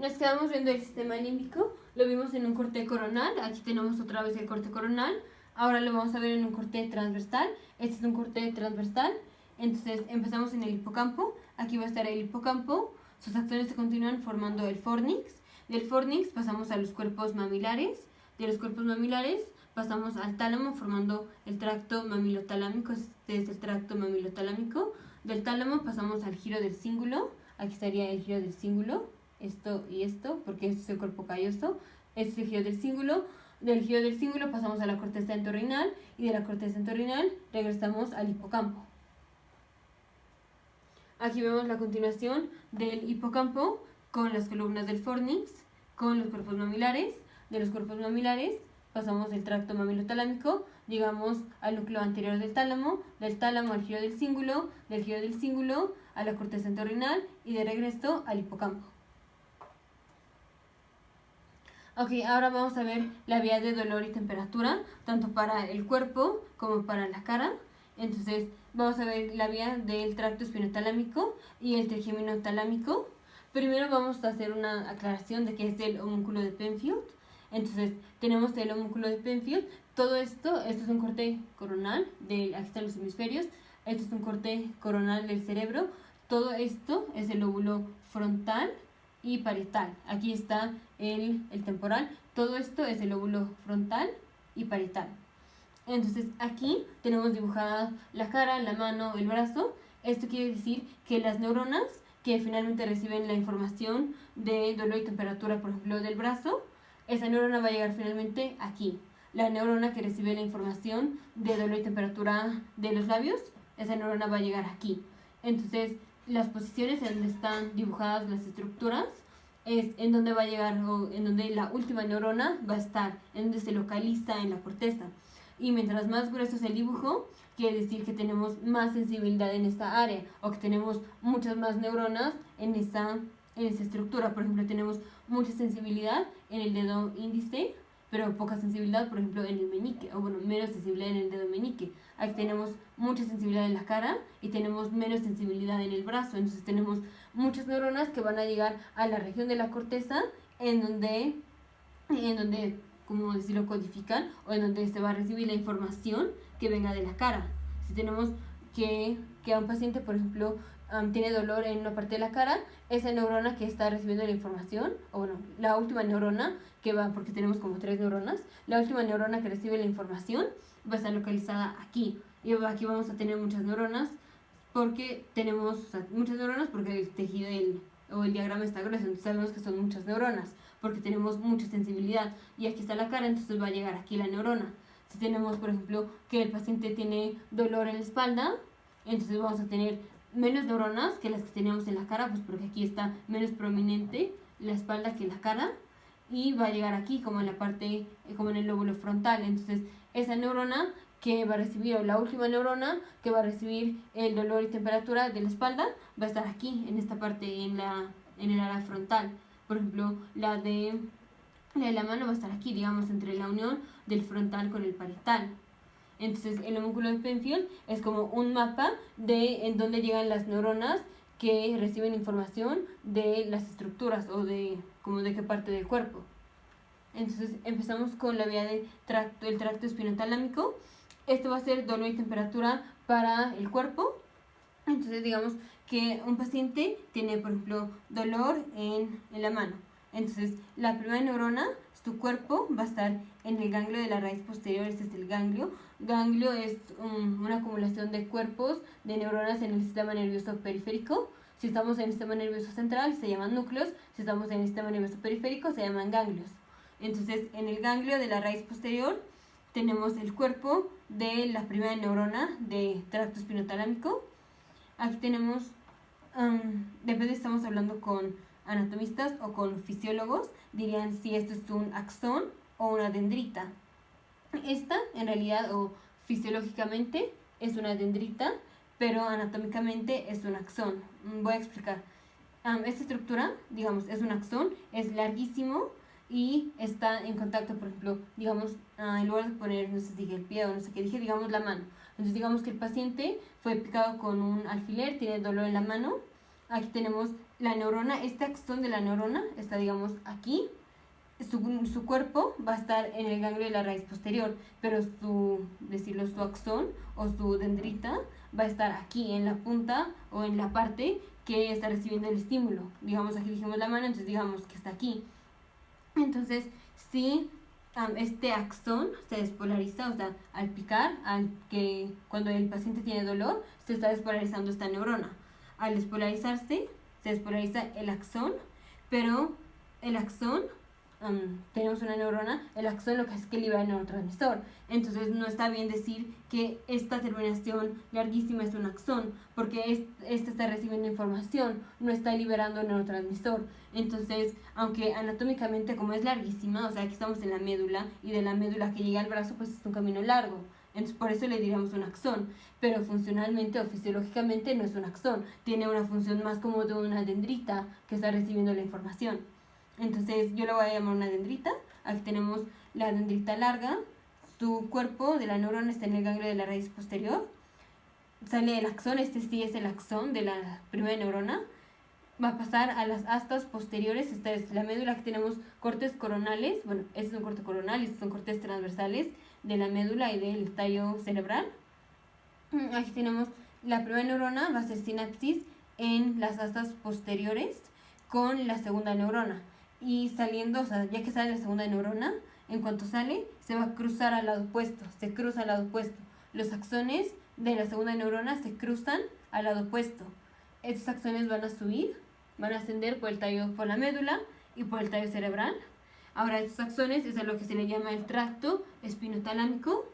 nos quedamos viendo el sistema límbico, lo vimos en un corte coronal, aquí tenemos otra vez el corte coronal, ahora lo vamos a ver en un corte transversal, este es un corte transversal, entonces empezamos en el hipocampo, aquí va a estar el hipocampo, sus acciones se continúan formando el fornix, del fornix pasamos a los cuerpos mamilares, de los cuerpos mamilares pasamos al tálamo formando el tracto mamilotalámico, este es el tracto mamilotalámico, del tálamo pasamos al giro del cíngulo, aquí estaría el giro del cíngulo, esto y esto, porque este es el cuerpo calloso, este es el giro del cíngulo, del giro del cíngulo pasamos a la corteza entorrinal y de la corteza entorrinal regresamos al hipocampo. Aquí vemos la continuación del hipocampo con las columnas del fornix, con los cuerpos mamilares, de los cuerpos mamilares pasamos del tracto mamilotalámico, llegamos al núcleo anterior del tálamo al giro del cíngulo a la corteza entorrinal y de regreso al hipocampo. Ok, ahora vamos a ver la vía de dolor y temperatura, tanto para el cuerpo como para la cara. Entonces, vamos a ver la vía del tracto espinotalámico y el trigeminotalámico. Primero vamos a hacer una aclaración de qué es el homúnculo de Penfield. Entonces, tenemos el homúnculo de Penfield. Todo esto es un corte coronal, aquí están los hemisferios. Esto es un corte coronal del cerebro. Todo esto es el lóbulo frontal y parietal. Aquí está el temporal. Todo esto es el lóbulo frontal y parietal. Entonces aquí tenemos dibujada la cara, la mano, el brazo. Esto quiere decir que las neuronas que finalmente reciben la información de dolor y temperatura, por ejemplo, del brazo, esa neurona va a llegar finalmente aquí. La neurona que recibe la información de dolor y temperatura de los labios, esa neurona va a llegar aquí. Entonces, las posiciones en donde están dibujadas las estructuras es en donde va a llegar, o en donde la última neurona va a estar, en donde se localiza en la corteza. Y mientras más grueso es el dibujo, quiere decir que tenemos más sensibilidad en esta área, o que tenemos muchas más neuronas en esa estructura. Por ejemplo, tenemos mucha sensibilidad en el dedo índice, pero poca sensibilidad, por ejemplo, en el meñique, o bueno, menos sensibilidad en el dedo meñique. Aquí tenemos mucha sensibilidad en la cara y tenemos menos sensibilidad en el brazo. Entonces tenemos muchas neuronas que van a llegar a la región de la corteza en donde como decirlo, codifican, o en donde se va a recibir la información que venga de la cara. Si tenemos que a un paciente, por ejemplo, tiene dolor en una parte de la cara, esa neurona que está recibiendo la información, o bueno, la última neurona que va, porque tenemos como 3 neuronas, la última neurona que recibe la información va a estar localizada aquí. Y aquí vamos a tener muchas neuronas, porque tenemos muchas neuronas porque el tejido o el diagrama está grueso, entonces sabemos que son muchas neuronas, porque tenemos mucha sensibilidad. Y aquí está la cara, entonces va a llegar aquí la neurona. Si tenemos, por ejemplo, que el paciente tiene dolor en la espalda, entonces vamos a tener menos neuronas que las que teníamos en la cara, pues porque aquí está menos prominente la espalda que la cara, y va a llegar aquí como en la parte, como en el lóbulo frontal. Entonces esa neurona que va a recibir, o la última neurona que va a recibir el dolor y temperatura de la espalda, va a estar aquí, en esta parte, en el área frontal. Por ejemplo, la de la mano va a estar aquí, digamos, entre la unión del frontal con el parietal. Entonces, el homúnculo de Penfield es como un mapa de en dónde llegan las neuronas que reciben información de las estructuras, o de qué parte del cuerpo. Entonces, empezamos con la vía del tracto espinotalámico. Esto va a ser dolor y temperatura para el cuerpo. Entonces, digamos que un paciente tiene, por ejemplo, dolor en la mano. Entonces, la primera neurona, tu cuerpo, va a estar en el ganglio de la raíz posterior. Este es el ganglio. Ganglio es una acumulación de cuerpos de neuronas en el sistema nervioso periférico. Si estamos en el sistema nervioso central, se llaman núcleos. Si estamos en el sistema nervioso periférico, se llaman ganglios. Entonces, en el ganglio de la raíz posterior tenemos el cuerpo de la primera neurona de tracto espinotalámico. Aquí tenemos, depende si estamos hablando con anatomistas o con fisiólogos, dirían si esto es un axón o una dendrita. Esta, en realidad, o fisiológicamente, es una dendrita, pero anatómicamente es un axón. Voy a explicar. Esta estructura, digamos, es un axón, es larguísimo y está en contacto, por ejemplo, digamos, en lugar de poner, no sé si dije el pie o no sé qué dije, digamos la mano. Entonces digamos que el paciente fue picado con un alfiler, tiene dolor en la mano. Aquí tenemos la neurona, este axón de la neurona está, digamos, aquí. Su cuerpo va a estar en el ganglio de la raíz posterior, pero su axón o su dendrita va a estar aquí en la punta o en la parte que está recibiendo el estímulo. Digamos, aquí dijimos la mano, entonces digamos que está aquí. Entonces, si este axón se despolariza, o sea, al picar, cuando el paciente tiene dolor, se está despolarizando esta neurona. Al despolarizarse, se despolariza el axón, pero el axón, tenemos una neurona, el axón lo que hace es que libera el neurotransmisor. Entonces no está bien decir que esta terminación larguísima es un axón, porque esta está recibiendo información, no está liberando el neurotransmisor. Entonces, aunque anatómicamente como es larguísima, o sea, aquí estamos en la médula, y de la médula que llega al brazo, pues es un camino largo. Entonces, por eso le diríamos un axón, pero funcionalmente o fisiológicamente no es un axón, tiene una función más como de una dendrita que está recibiendo la información. Entonces yo le voy a llamar una dendrita. Aquí tenemos la dendrita larga, su cuerpo de la neurona está en el ganglio de la raíz posterior, sale el axón, este sí es el axón de la primera neurona, va a pasar a las astas posteriores, esta es la médula, aquí tenemos cortes coronales, bueno, este es un corte coronal y estos son cortes transversales de la médula y del tallo cerebral. Aquí tenemos la primera neurona, va a hacer sinapsis en las astas posteriores con la segunda neurona. Y saliendo, o sea, ya que sale la segunda neurona, en cuanto sale, se va a cruzar al lado opuesto, se cruza al lado opuesto. Los axones de la segunda neurona se cruzan al lado opuesto. Estos axones van a subir, van a ascender por el tallo, por la médula y por el tallo cerebral. Ahora, estos axones es a lo que se le llama el tracto espinotalámico.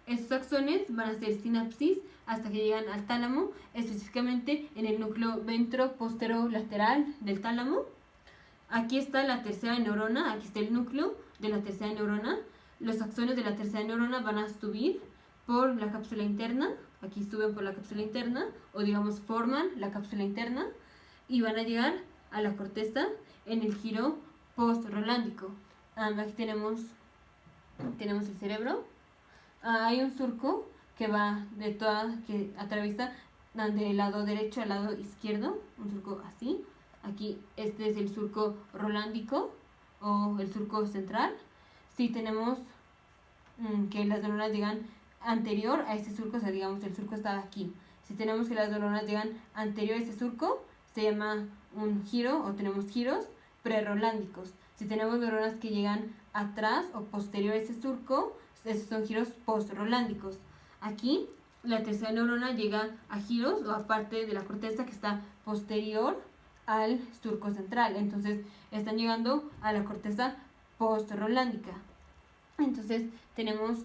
Estos axones van a hacer sinapsis hasta que llegan al tálamo, específicamente en el núcleo ventroposterolateral del tálamo. Aquí está la tercera neurona, aquí está el núcleo de la tercera neurona. Los axones de la tercera neurona van a subir por la cápsula interna, aquí suben por la cápsula interna, o digamos forman la cápsula interna, y van a llegar a la corteza en el giro post-rolándico. Aquí tenemos el cerebro. Hay un surco que va que atraviesa del lado derecho al lado izquierdo, un surco así. Aquí este es el surco rolándico o el surco central. Si tenemos que las neuronas llegan anterior a este surco, o sea, digamos el surco está aquí. Si tenemos que las neuronas llegan anterior a este surco, se llama un giro o tenemos giros prerolándicos. Si tenemos neuronas que llegan atrás o posterior a este surco, esos son giros postrolándicos. Aquí la tercera neurona llega a giros o a parte de la corteza que está posterior al surco central. Entonces están llegando a la corteza postrolándica. Entonces tenemos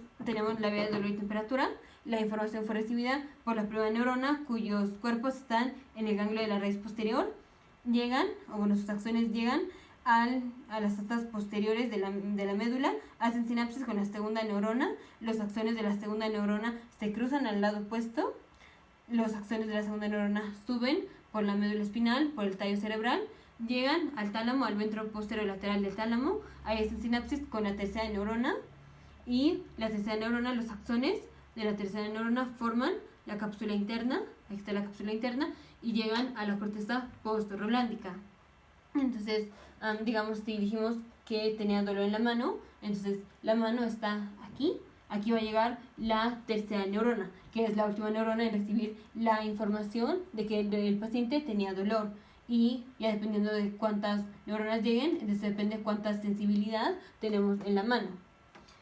la vía de dolor y temperatura. La información fue recibida por la primera neurona, cuyos cuerpos están en el ganglio de la raíz posterior. Sus axones llegan a las astas posteriores de la médula, hacen sinapsis con la segunda neurona. Los axones de la segunda neurona se cruzan al lado opuesto. Los axones de la segunda neurona suben por la médula espinal, por el tallo cerebral, llegan al tálamo, al ventro posterolateral del tálamo. Ahí hacen sinapsis con la tercera neurona, y la tercera neurona, los axones de la tercera neurona forman la cápsula interna, ahí está la cápsula interna, y llegan a la corteza postrolándica. Entonces, digamos, si dijimos que tenía dolor en la mano, entonces la mano está aquí. Aquí va a llegar la tercera neurona, que es la última neurona en recibir la información de que el paciente tenía dolor. Y ya dependiendo de cuántas neuronas lleguen, entonces depende cuánta sensibilidad tenemos en la mano.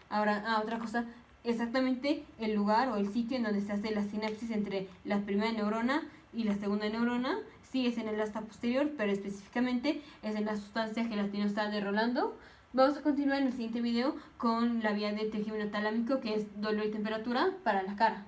Ahora, otra cosa, exactamente el lugar o el sitio en donde se hace la sinapsis entre la primera neurona y la segunda neurona, sí es en el asta posterior, pero específicamente es en la sustancia gelatinosa de Rolando. Vamos a continuar en el siguiente video con la vía de trigeminal talámico, que es dolor y temperatura para la cara.